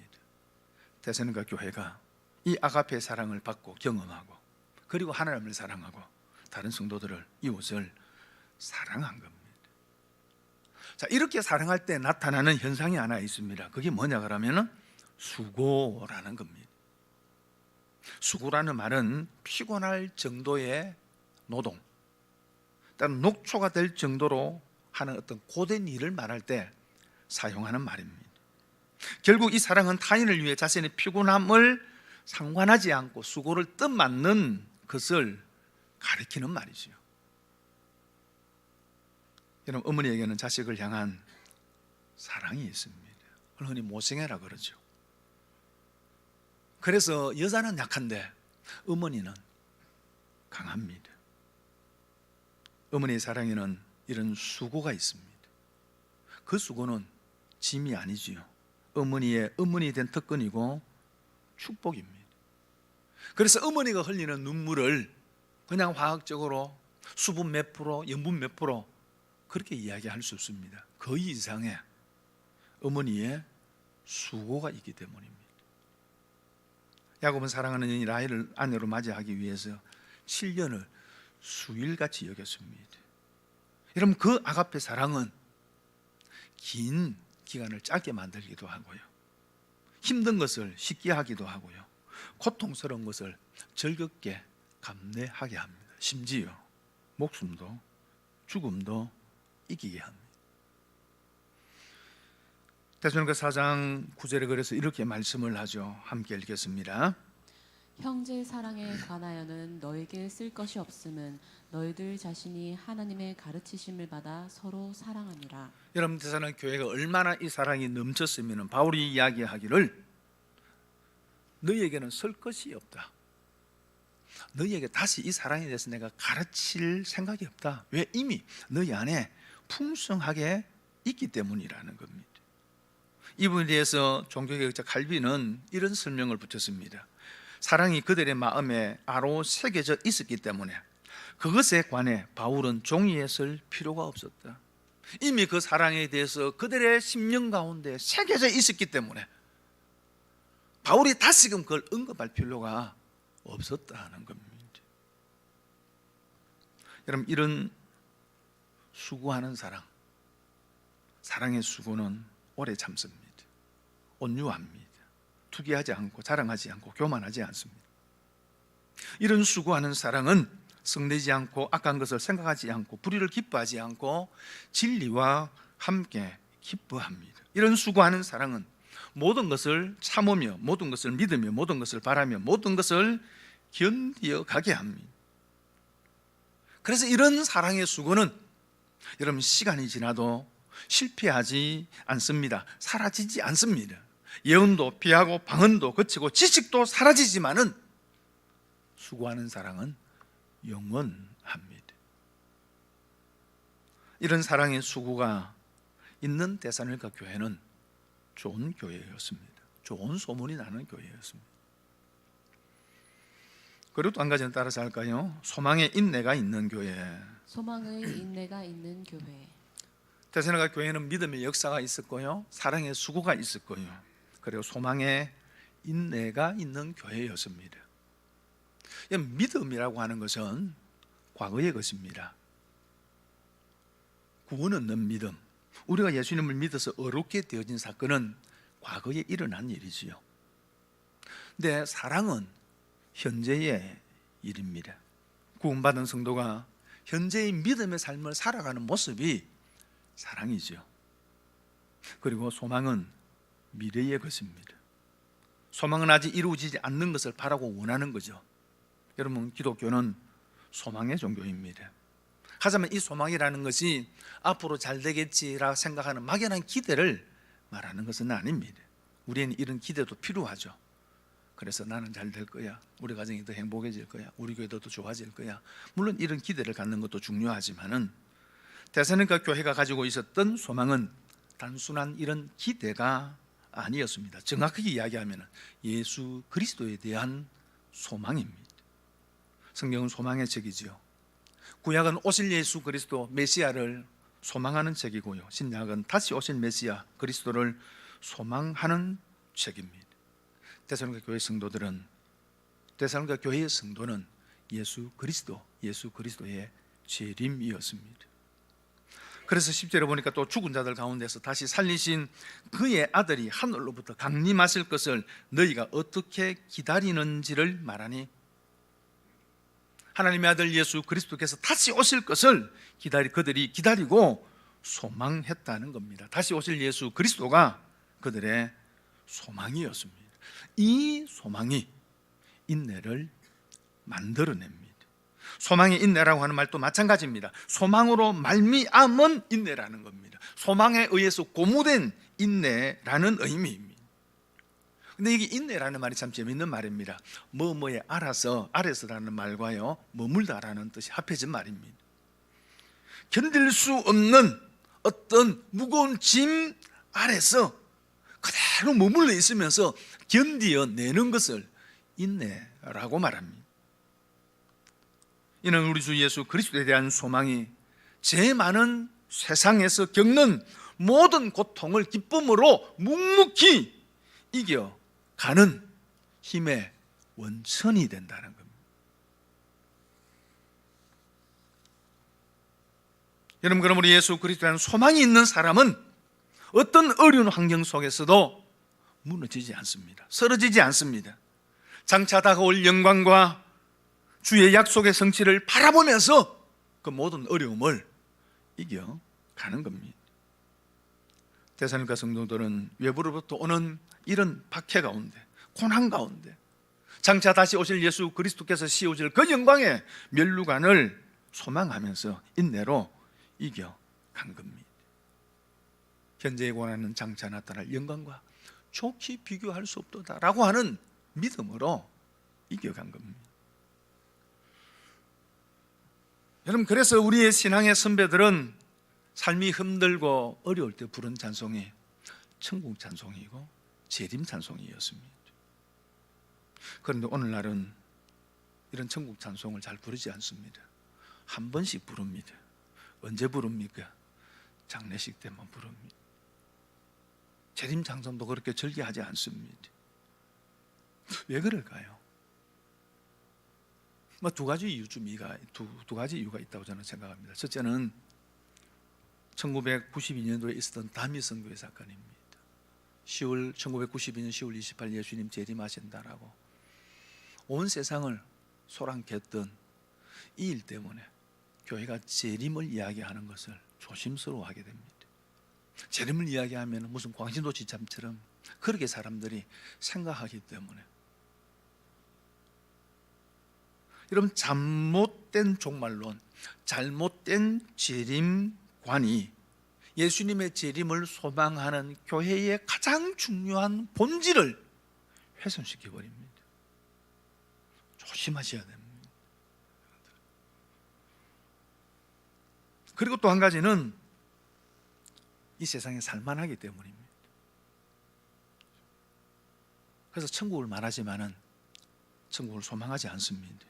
데살로니가 교회가 이 아가페의 사랑을 받고 경험하고, 그리고 하나님을 사랑하고 다른 성도들을, 이웃을 사랑한 겁니다. 자, 이렇게 사랑할 때 나타나는 현상이 하나 있습니다. 그게 뭐냐 그러면은 수고라는 겁니다. 수고라는 말은 피곤할 정도의 노동, 또는 녹초가 될 정도로 하는 어떤 고된 일을 말할 때 사용하는 말입니다. 결국 이 사랑은 타인을 위해 자신의 피곤함을 상관하지 않고 수고를 뜻맞는 것을 가리키는 말이죠. 여러분, 어머니에게는 자식을 향한 사랑이 있습니다. 흔히 모성애라 그러죠. 그래서 여자는 약한데 어머니는 강합니다. 어머니의 사랑에는 이런 수고가 있습니다. 그 수고는 짐이 아니지요. 어머니 된 특권이고 축복입니다. 그래서 어머니가 흘리는 눈물을 그냥 화학적으로 수분 몇 프로, 염분 몇 프로 그렇게 이야기할 수 없습니다. 그 이상의 어머니의 수고가 있기 때문입니다. 야곱은 사랑하는 여인 라헬을 아내로 맞이하기 위해서 7년을 수일같이 여겼습니다. 여러분, 그 아가페 사랑은 긴 기간을 짧게 만들기도 하고요, 힘든 것을 쉽게 하기도 하고요, 고통스러운 것을 즐겁게 감내하게 합니다. 심지어 목숨도 죽음도 이기게 합니다. 데살로니가 4장 9절에 그래서 이렇게 말씀을 하죠. 함께 읽겠습니다. 형제 사랑에 관하여는 너에게 쓸 것이 없음은 너희들 자신이 하나님의 가르치심을 받아 서로 사랑하니라. 여러분, 데살로니가 교회가 얼마나 이 사랑이 넘쳤으면 바울이 이야기하기를 너희에게는 쓸 것이 없다. 너희에게 다시 이 사랑에 대해서 내가 가르칠 생각이 없다. 왜? 이미 너희 안에 풍성하게 있기 때문이라는 겁니다. 이 부분에 대해서 종교개혁자 칼빈은 이런 설명을 붙였습니다. 사랑이 그들의 마음에 아로 새겨져 있었기 때문에 그것에 관해 바울은 종이에 쓸 필요가 없었다. 이미 그 사랑에 대해서 그들의 심령 가운데 새겨져 있었기 때문에 바울이 다시금 그걸 언급할 필요가 없었다는 겁니다. 여러분, 이런 수고하는 사랑의 수고는 오래 참습니다. 온유합니다. 투기하지 않고 자랑하지 않고 교만하지 않습니다. 이런 수고하는 사랑은 성내지 않고 악한 것을 생각하지 않고 불의를 기뻐하지 않고 진리와 함께 기뻐합니다. 이런 수고하는 사랑은 모든 것을 참으며 모든 것을 믿으며 모든 것을 바라며 모든 것을 견디어 가게 합니다. 그래서 이런 사랑의 수고는 여러분, 시간이 지나도 실패하지 않습니다. 사라지지 않습니다. 예언도 피하고 방언도 거치고 지식도 사라지지만은 수고하는 사랑은 영원합니다. 이런 사랑의 수고가 있는 데살로니가 교회는 좋은 교회였습니다. 좋은 소문이 나는 교회였습니다. 그리고 또 한 가지는 따라서 할까요? 소망의 인내가 있는 교회. 소망의 인내가 있는 교회. 데살로니가 교회는 믿음의 역사가 있었고요, 사랑의 수고가 있었고요, 그리고 소망의 인내가 있는 교회였습니다. 믿음이라고 하는 것은 과거의 것입니다. 구원 얻는 믿음, 우리가 예수님을 믿어서 어렵게 되어진 사건은 과거에 일어난 일이지요. 근데 사랑은 현재의 일입니다. 구원받은 성도가 현재의 믿음의 삶을 살아가는 모습이 사랑이죠. 그리고 소망은 미래의 것입니다. 소망은 아직 이루어지지 않는 것을 바라고 원하는 거죠. 여러분, 기독교는 소망의 종교입니다. 하지만 이 소망이라는 것이 앞으로 잘 되겠지라 생각하는 막연한 기대를 말하는 것은 아닙니다. 우리는 이런 기대도 필요하죠. 그래서 나는 잘 될 거야, 우리 가정이 더 행복해질 거야, 우리 교회도 더 좋아질 거야. 물론 이런 기대를 갖는 것도 중요하지만은 데살로니가 교회가 가지고 있었던 소망은 단순한 이런 기대가 아니었습니다. 정확하게 이야기하면 예수 그리스도에 대한 소망입니다. 성경은 소망의 책이지요. 구약은 오실 예수 그리스도 메시아를 소망하는 책이고요, 신약은 다시 오실 메시아 그리스도를 소망하는 책입니다. 데살로니가 교회 성도들은, 데살로니가 교회의 성도는 예수 그리스도의 재림이었습니다. 그래서 10절에 보니까 또 죽은 자들 가운데서 다시 살리신 그의 아들이 하늘로부터 강림하실 것을 너희가 어떻게 기다리는지를 말하니, 하나님의 아들 예수 그리스도께서 다시 오실 것을 그들이 기다리고 소망했다는 겁니다. 다시 오실 예수 그리스도가 그들의 소망이었습니다. 이 소망이 인내를 만들어냅니다. 소망의 인내라고 하는 말도 마찬가지입니다. 소망으로 말미암은 인내라는 겁니다. 소망에 의해서 고무된 인내라는 의미입니다. 근데 이게 인내라는 말이 참 재밌는 말입니다. 뭐뭐에 아래서라는 말과요, 머물다라는 뜻이 합해진 말입니다. 견딜 수 없는 어떤 무거운 짐 아래서 그대로 머물러 있으면서 견디어내는 것을 인내라고 말합니다. 이는 우리 주 예수 그리스도에 대한 소망이 제일 많은 세상에서 겪는 모든 고통을 기쁨으로 묵묵히 이겨가는 힘의 원천이 된다는 겁니다. 여러분, 그럼 우리 예수 그리스도에 대한 소망이 있는 사람은 어떤 어려운 환경 속에서도 무너지지 않습니다. 쓰러지지 않습니다. 장차 다가올 영광과 주의 약속의 성취를 바라보면서 그 모든 어려움을 이겨가는 겁니다. 데살로니가 성도들은 외부로부터 오는 이런 박해 가운데, 고난 가운데 장차 다시 오실 예수 그리스도께서 씌워질 그 영광의 면류관을 소망하면서 인내로 이겨간 겁니다. 현재의 고난은 장차 나타날 영광과 좋게 비교할 수 없도다라고 하는 믿음으로 이겨간 겁니다. 여러분, 그래서 우리의 신앙의 선배들은 삶이 힘들고 어려울 때 부른 찬송이 천국 찬송이고 재림 찬송이었습니다. 그런데 오늘날은 이런 천국 찬송을 잘 부르지 않습니다. 한 번씩 부릅니다. 언제 부릅니까? 장례식 때만 부릅니다. 재림 찬송도 그렇게 절개하지 않습니다. 왜 그럴까요? 두 가지 이유가 있다고 저는 생각합니다. 첫째는 1992년도에 있었던 다미 선교의 사건입니다. 1992년 10월 28일 예수님 재림하신다라고 온 세상을 소란케 했던 이 일 때문에 교회가 재림을 이야기하는 것을 조심스러워하게 됩니다. 재림을 이야기하면 무슨 광신도치참처럼 그렇게 사람들이 생각하기 때문에, 여러분, 잘못된 종말론, 잘못된 재림관이 예수님의 재림을 소망하는 교회의 가장 중요한 본질을 훼손시켜 버립니다. 조심하셔야 됩니다. 그리고 또 한 가지는 이 세상에 살만하기 때문입니다. 그래서 천국을 말하지만은 천국을 소망하지 않습니다.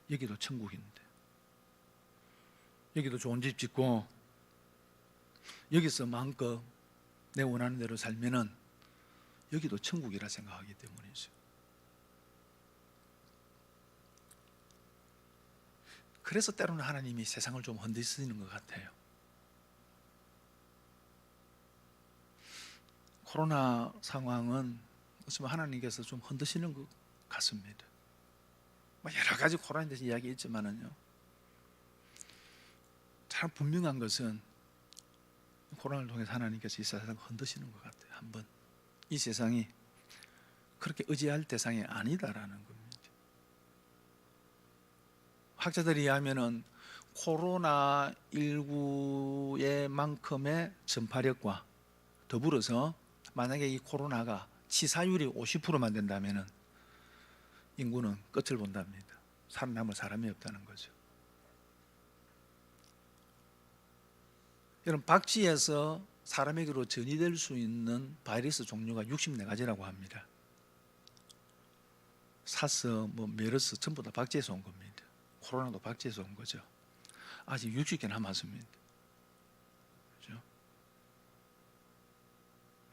여기도 천국인데, 여기도 좋은 집 짓고 여기서 마음껏 내 원하는 대로 살면은 여기도 천국이라 생각하기 때문이죠. 그래서 때로는 하나님이 세상을 좀 흔드시는 것 같아요. 코로나 상황은 어쩌면 하나님께서 좀 흔드시는 것 같습니다. 여러 가지 코로나에 대해서 이야기했지만은요, 참 분명한 것은 코로나를 통해서 하나님께서 이 세상을 흔드시는 것 같아요. 한번 이 세상이 그렇게 의지할 대상이 아니다라는 겁니다. 학자들이 하면은 코로나19의 만큼의 전파력과 더불어서 만약에 이 코로나가 치사율이 50%만 된다면은 인구는 끝을 본답니다. 살아남을 사람이 없다는 거죠. 여러분, 박쥐에서 사람에게로 전이될 수 있는 바이러스 종류가 64가지라고 합니다. 사스, 메르스 전부 다 박쥐에서 온 겁니다. 코로나도 박쥐에서 온 거죠. 아직 60개 남았습니다. 그렇죠?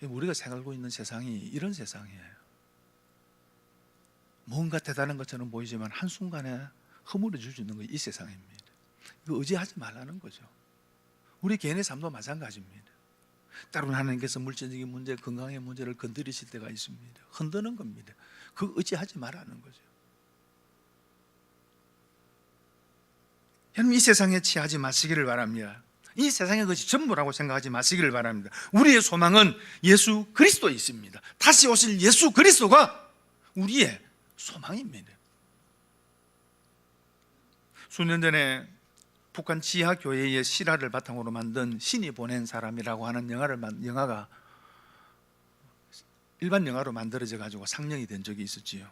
우리가 살고 있는 세상이 이런 세상이에요. 뭔가 대단한 것처럼 보이지만 한순간에 허물어질 수 있는 게 이 세상입니다. 이거 의지하지 말라는 거죠. 우리 개인의 삶도 마찬가지입니다. 때로는 하나님께서 물질적인 문제, 건강의 문제를 건드리실 때가 있습니다. 흔드는 겁니다. 그거 의지하지 말라는 거죠. 여러분, 이 세상에 취하지 마시기를 바랍니다. 이 세상의 것이 전부라고 생각하지 마시기를 바랍니다. 우리의 소망은 예수 그리스도에 있습니다. 다시 오실 예수 그리스도가 우리의 소망입니다. 수년 전에 북한 지하 교회의 실화를 바탕으로 만든 신이 보낸 사람이라고 하는 영화가 일반 영화로 만들어져 가지고 상영이 된 적이 있었지요.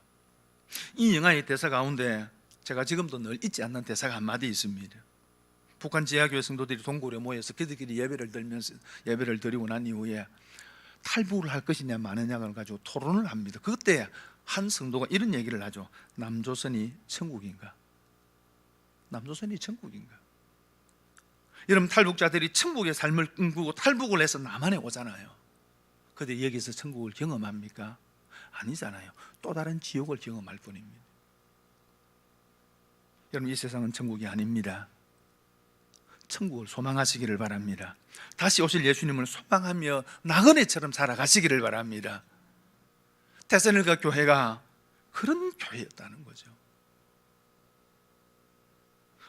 이 영화의 대사 가운데 제가 지금도 늘 잊지 않는 대사가 한마디 있습니다. 북한 지하교회 성도들이 동굴에 모여서 그들끼리 예배를 드리고 난 이후에 탈북을 할 것이냐 마느냐를 가지고 토론을 합니다. 그때 한 성도가 이런 얘기를 하죠. 남조선이 천국인가? 남조선이 천국인가? 여러분, 탈북자들이 천국의 삶을 꿈꾸고 탈북을 해서 남한에 오잖아요. 그런데 여기서 천국을 경험합니까? 아니잖아요. 또 다른 지옥을 경험할 뿐입니다. 여러분, 이 세상은 천국이 아닙니다. 천국을 소망하시기를 바랍니다. 다시 오실 예수님을 소망하며 나그네처럼 살아가시기를 바랍니다. 데살로니가 교회가 그런 교회였다는 거죠.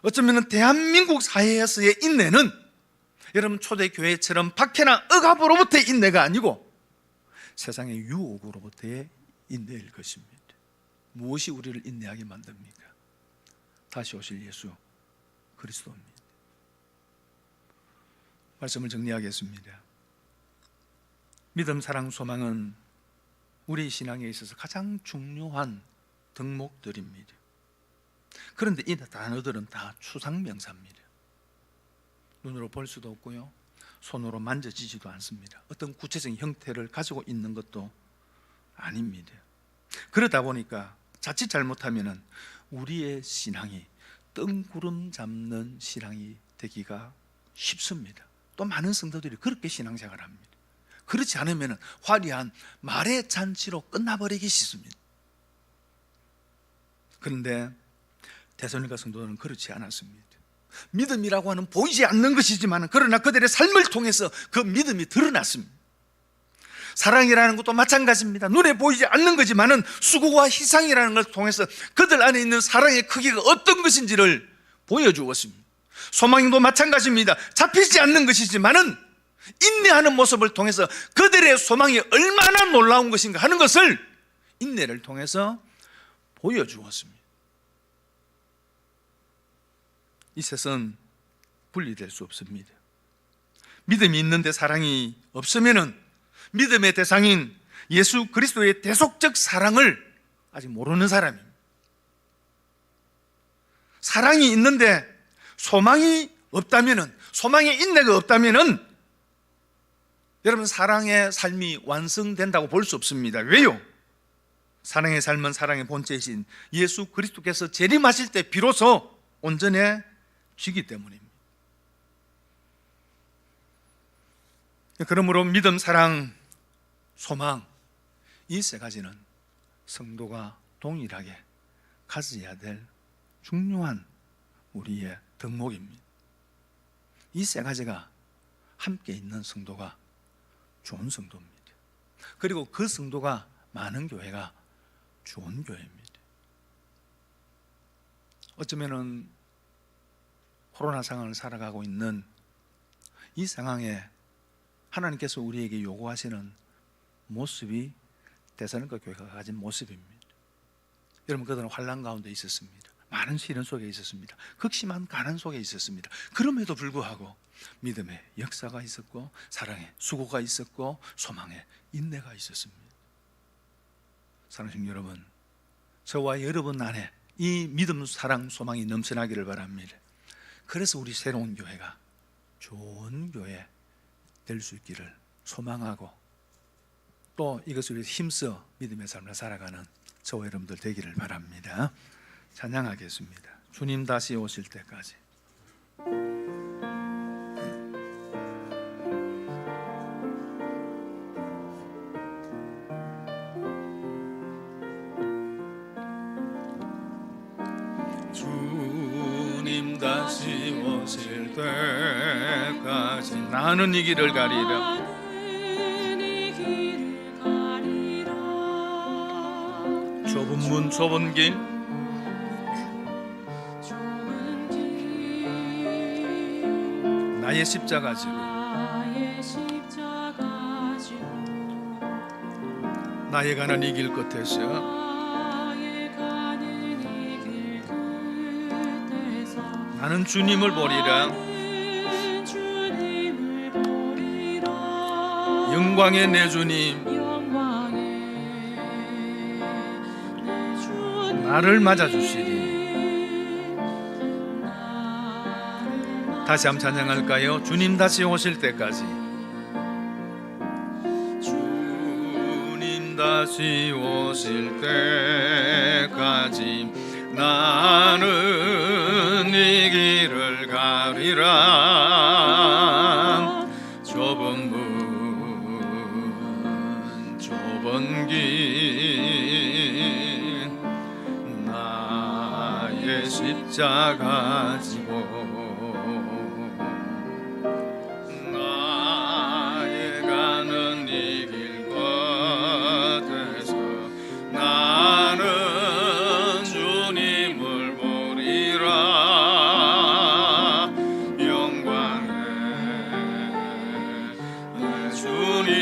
어쩌면 대한민국 사회에서의 인내는 여러분 초대교회처럼 박해나 억압으로부터의 인내가 아니고 세상의 유혹으로부터의 인내일 것입니다. 무엇이 우리를 인내하게 만듭니까? 다시 오실 예수 그리스도입니다. 말씀을 정리하겠습니다. 믿음, 사랑, 소망은 우리 신앙에 있어서 가장 중요한 덕목들입니다. 그런데 이 단어들은 다 추상명사입니다. 눈으로 볼 수도 없고요, 손으로 만져지지도 않습니다. 어떤 구체적인 형태를 가지고 있는 것도 아닙니다. 그러다 보니까 자칫 잘못하면 우리의 신앙이 뜬구름 잡는 신앙이 되기가 쉽습니다. 또 많은 성도들이 그렇게 신앙생활을 합니다. 그렇지 않으면 화려한 말의 잔치로 끝나버리기 쉽습니다. 그런데 데살로니가 성도들은 그렇지 않았습니다. 믿음이라고 하는 보이지 않는 것이지만 그러나 그들의 삶을 통해서 그 믿음이 드러났습니다. 사랑이라는 것도 마찬가지입니다. 눈에 보이지 않는 거지만은 수고와 희생이라는 걸 통해서 그들 안에 있는 사랑의 크기가 어떤 것인지를 보여주었습니다. 소망도 마찬가지입니다. 잡히지 않는 것이지만은 인내하는 모습을 통해서 그들의 소망이 얼마나 놀라운 것인가 하는 것을 인내를 통해서 보여주었습니다. 이 셋은 분리될 수 없습니다. 믿음이 있는데 사랑이 없으면은 믿음의 대상인 예수 그리스도의 대속적 사랑을 아직 모르는 사람입니다. 사랑이 있는데 소망이 없다면은, 소망의 인내가 없다면은 여러분 사랑의 삶이 완성된다고 볼 수 없습니다. 왜요? 사랑의 삶은 사랑의 본체이신 예수 그리스도께서 재림하실 때 비로소 온전해지기 때문입니다. 그러므로 믿음, 사랑, 소망, 이 세 가지는 성도가 동일하게 가져야 될 중요한 우리의 덕목입니다. 이 세 가지가 함께 있는 성도가 좋은 성도입니다. 그리고 그 성도가 많은 교회가 좋은 교회입니다. 어쩌면은 코로나 상황을 살아가고 있는 이 상황에 하나님께서 우리에게 요구하시는 모습이 데살로니가 교회가 가진 모습입니다. 여러분, 그들은 환난 가운데 있었습니다. 많은 시련 속에 있었습니다. 극심한 가난 속에 있었습니다. 그럼에도 불구하고 믿음의 역사가 있었고, 사랑의 수고가 있었고, 소망의 인내가 있었습니다. 사랑하는 여러분, 저와 여러분 안에 이 믿음, 사랑, 소망이 넘쳐나기를 바랍니다. 그래서 우리 새로운 교회가 좋은 교회 될 수 있기를 소망하고, 또 이것을 위해서 힘써 믿음의 삶을 살아가는 저와 여러분들 되기를 바랍니다. 찬양하겠습니다. 주님 다시 오실 때까지. 주님 다시 오실 때까지 나는 이 길을 가리라. 좁은 문 좁은 길, 나의 십자가 지고 나의 가는 이 길 끝에서 나는 주님을 보리라. 영광의 내 주님, 나를 맞아주시리. 다시 한번 찬양할까요? 주님 다시 오실 때까지. 주님 다시 오실 때까지 나는 이 길을 가리라. 좁은 문 좁은 길 나의 십자가 지고 나의 가는 이 길 끝에서 나는 주님을 보리라. 영광의 주님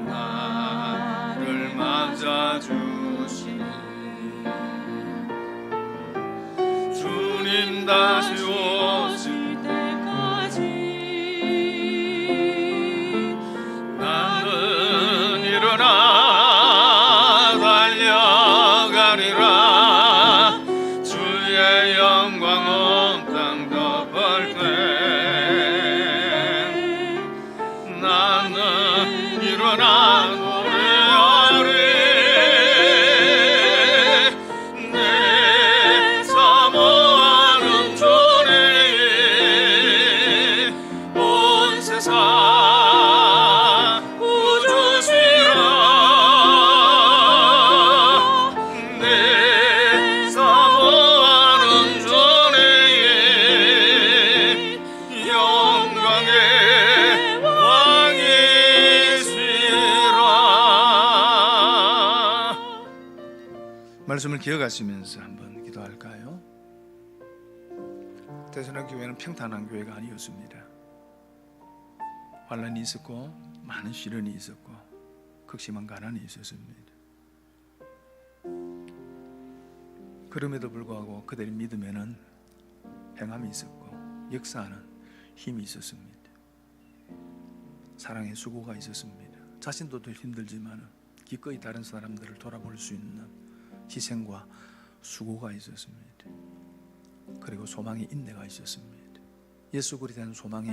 나를 맞아주시니 주님 다시 오실 때까지 나는 일어나 달려가리라. 주의 영광 온 땅 덮을 때 나는 일어나 노래하리. 내 사모하는 주님 온 세상 구주시라. 내 사모하는 주님 영광의 왕이시라. 말씀을 기억하시면서 한번 기도할까요? 대선한 교회는 평탄한 교회가 아니었습니다. 환난이 있었고 많은 시련이 있었고 극심한 가난이 있었습니다. 그럼에도 불구하고 그들의 믿음에는 행함이 있었고 역사하는 힘이 있었습니다. 사랑의 수고가 있었습니다. 자신도 더 힘들지만 기꺼이 다른 사람들을 돌아볼 수 있는 희생과 수고가 있었습니다. 그리고 소망의 인내가 있었습니다. 예수 그리스도에 대한 소망이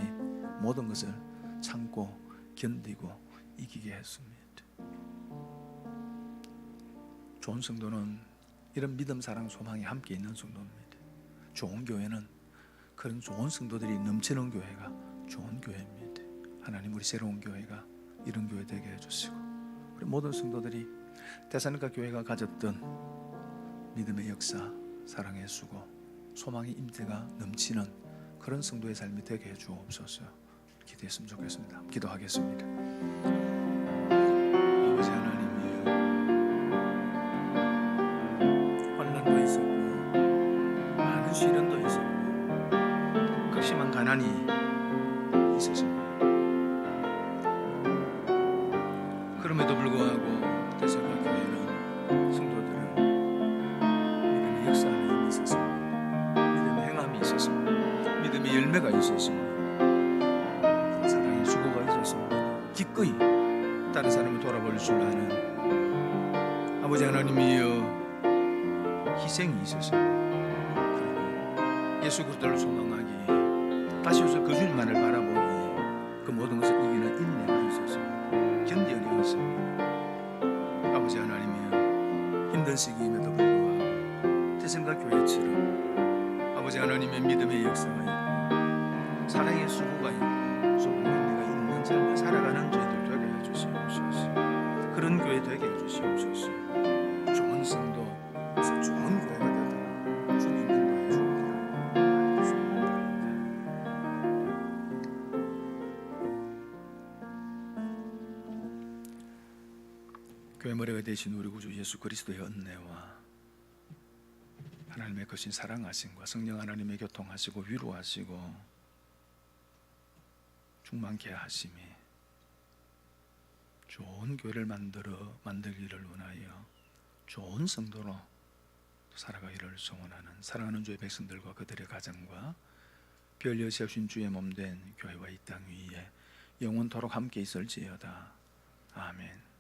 모든 것을 참고 견디고 이기게 했습니다. 좋은 성도는 이런 믿음, 사랑, 소망이 함께 있는 성도입니다. 좋은 교회는 그런 좋은 성도들이 넘치는 교회가 좋은 교회입니다. 하나님 우리 새로운 교회가 이런 교회 되게 해주시고 우리 모든 성도들이 데살로니가 교회가 가졌던 믿음의 역사, 사랑의 수고, 소망의 임재가 넘치는 그런 성도의 삶이 되게 해주옵소서. 기도했으면 좋겠습니다. 기도하겠습니다. 아버지 하나님이여, 환난도 있었고 많은 시련도 있었고 극심한 가난이 있었습니다. 그럼에도 불구하고 데살로니가 교회는 성도들은 믿음의 역사 안에 힘이 있었습니다. 믿음의 행함이 있었습니다. 믿음의 열매가 있었습니다. 사랑의 수고가 있었습니다. 기꺼이 다른 사람을 돌아볼 줄 아는 아버지 하나님이여 희생이 있었습니다. 그리고 예수 그리스도를 소망하기, 다시 오셔서 그 주님만을 바라보기, 그 모든 것을 이기는 인내가 있었습니다. 견뎌내었습니다. 아버지 하나님이여 힘든 시기임에도 불구하고 데살로니가 교회처럼 아버지 하나님의 믿음의 역사가 있고 사랑의 수고가 있고 소망의 인내가 있는 삶을 살아가는 저희들 되게 해주시옵소서. 그런 교회 되게 해주시옵소서. 좋은 성도, 좋은 교회가 되도록 주님 인도해 주옵니다. 교회 머리가 되신 우리 구주 예수 그리스도의 은혜와 하나님의 크신 사랑하심과 성령 하나님의 교통하시고 위로하시고 충만케 하심이 좋은 교회를 만들기를 원하여 좋은 성도로 살아가기를 소원하는 사랑하는 주의 백성들과 그들의 가정과 별 여시 없인 주의 몸된 교회와 이 땅 위에 영원토록 함께 있을지어다. 아멘.